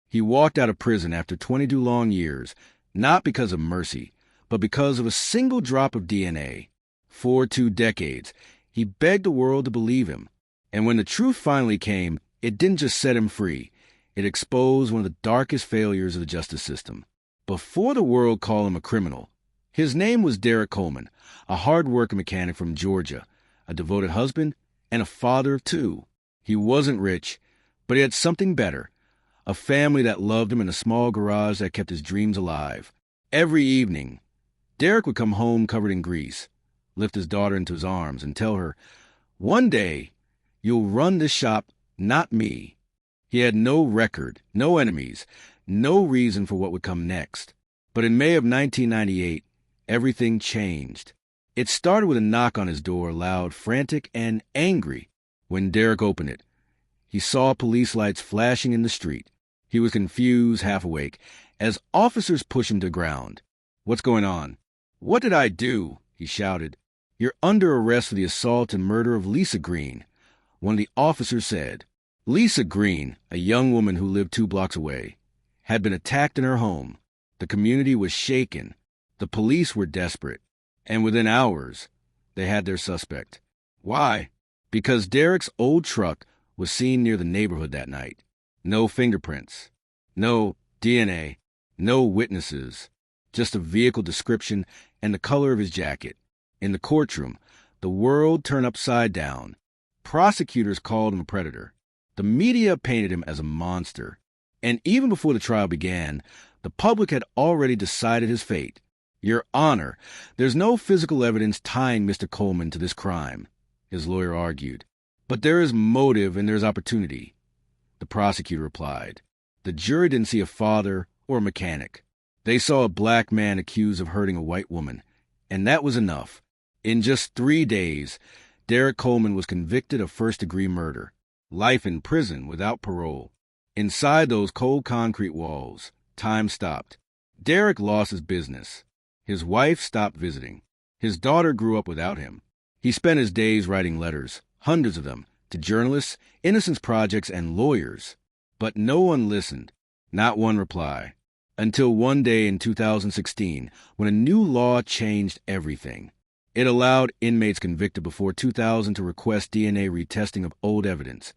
He walked out of prison after 22 long years, not because of mercy, but because of a single drop of DNA. For 2 decades, he begged the world to believe him. And when the truth finally came, it didn't just set him free. It exposed one of the darkest failures of the justice system. Before the world called him a criminal, his name was Derek Coleman, a hard-working mechanic from Georgia, a devoted husband, and a father of 2. He wasn't rich, but he had something better, a family that loved him and a small garage that kept his dreams alive. Every evening, Derek would come home covered in grease, lift his daughter into his arms, and tell her, "One day, you'll run this shop, not me." He had no record, no enemies, no reason for what would come next. But in May of 1998, everything changed. It started with a knock on his door, loud, frantic, and angry. When Derek opened it, he saw police lights flashing in the street. He was confused, half awake, as officers pushed him to the ground. "What's going on?" "What did I do?" he shouted. "You're under arrest for the assault and murder of Lisa Green," one of the officers said. Lisa Green, a young woman who lived 2 blocks away, had been attacked in her home. The community was shaken. The police were desperate. And within hours, they had their suspect. Why? Because Derek's old truck was seen near the neighborhood that night. No fingerprints. No DNA. No witnesses. Just a vehicle description and the color of his jacket. In the courtroom, the world turned upside down. Prosecutors called him a predator. The media painted him as a monster. And even before the trial began, the public had already decided his fate. "Your Honor, there's no physical evidence tying Mr. Coleman to this crime," his lawyer argued. "But there is motive and there's opportunity," the prosecutor replied. The jury didn't see a father or a mechanic. They saw a black man accused of hurting a white woman, and that was enough. In just 3 days, Derek Coleman was convicted of first-degree murder. Life in prison without parole. Inside those cold concrete walls, time stopped. Derek lost his business. His wife stopped visiting. His daughter grew up without him. He spent his days writing letters, hundreds of them, to journalists, Innocence Projects, and lawyers. But no one listened, not one reply. Until one day in 2016, when a new law changed everything. It allowed inmates convicted before 2000 to request DNA retesting of old evidence,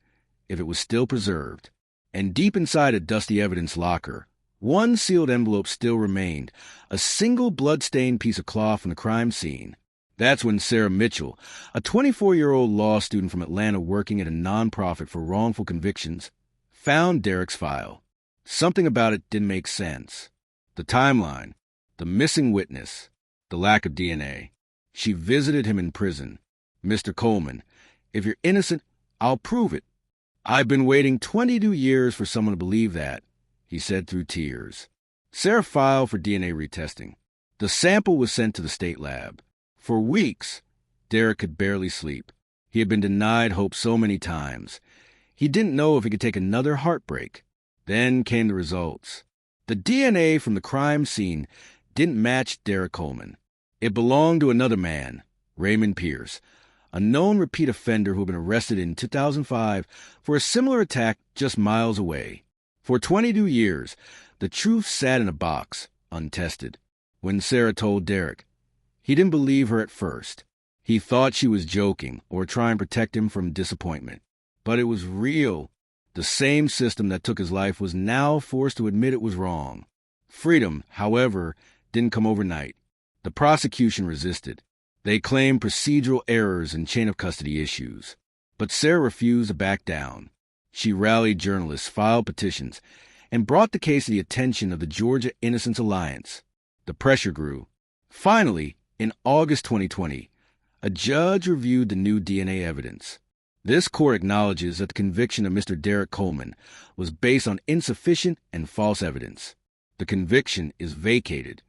if it was still preserved. And deep inside a dusty evidence locker, one sealed envelope still remained, a single blood-stained piece of cloth from the crime scene. That's when Sarah Mitchell, a 24-year-old law student from Atlanta working at a nonprofit for wrongful convictions, found Derek's file. Something about it didn't make sense. The timeline, the missing witness, the lack of DNA. She visited him in prison. "Mr. Coleman, if you're innocent, I'll prove it. I've been waiting 22 years for someone to believe that," he said through tears. Sarah filed for DNA retesting. The sample was sent to the state lab. For weeks, Derek could barely sleep. He had been denied hope so many times. He didn't know if he could take another heartbreak. Then came the results. The DNA from the crime scene didn't match Derek Coleman. It belonged to another man, Raymond Pierce, a known repeat offender who had been arrested in 2005 for a similar attack just miles away. For 22 years, the truth sat in a box, untested. When Sarah told Derek, he didn't believe her at first. He thought she was joking or trying to protect him from disappointment. But it was real. The same system that took his life was now forced to admit it was wrong. Freedom, however, didn't come overnight. The prosecution resisted. They claimed procedural errors and chain of custody issues. But Sarah refused to back down. She rallied journalists, filed petitions, and brought the case to the attention of the Georgia Innocence Alliance. The pressure grew. Finally, in August 2020, a judge reviewed the new DNA evidence. This court acknowledges that the conviction of Mr. Derek Coleman was based on insufficient and false evidence. The conviction is vacated.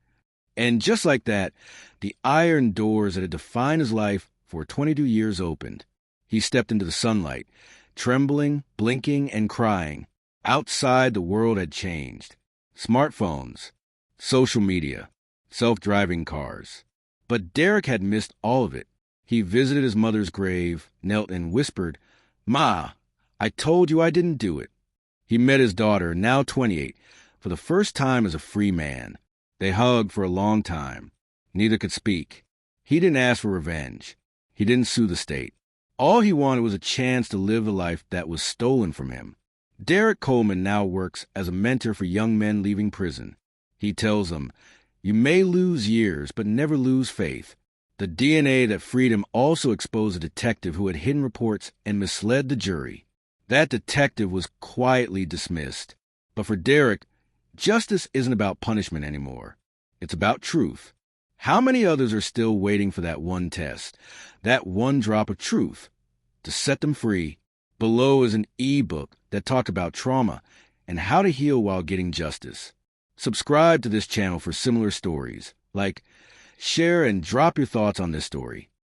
And just like that, the iron doors that had defined his life for 22 years opened. He stepped into the sunlight, trembling, blinking, and crying. Outside, the world had changed. Smartphones, social media, self-driving cars. But Derek had missed all of it. He visited his mother's grave, knelt and whispered, "Ma, I told you I didn't do it." He met his daughter, now 28, for the first time as a free man. They hugged for a long time. Neither could speak. He didn't ask for revenge. He didn't sue the state. All he wanted was a chance to live the life that was stolen from him. Derek Coleman now works as a mentor for young men leaving prison. He tells them, "You may lose years, but never lose faith." The DNA that freed him also exposed a detective who had hidden reports and misled the jury. That detective was quietly dismissed. But for Derek, justice isn't about punishment anymore. It's about truth. How many others are still waiting for that one test, that one drop of truth, to set them free? Below is an ebook that talked about trauma and how to heal while getting justice. Subscribe to this channel for similar stories. Like, share, and drop your thoughts on this story.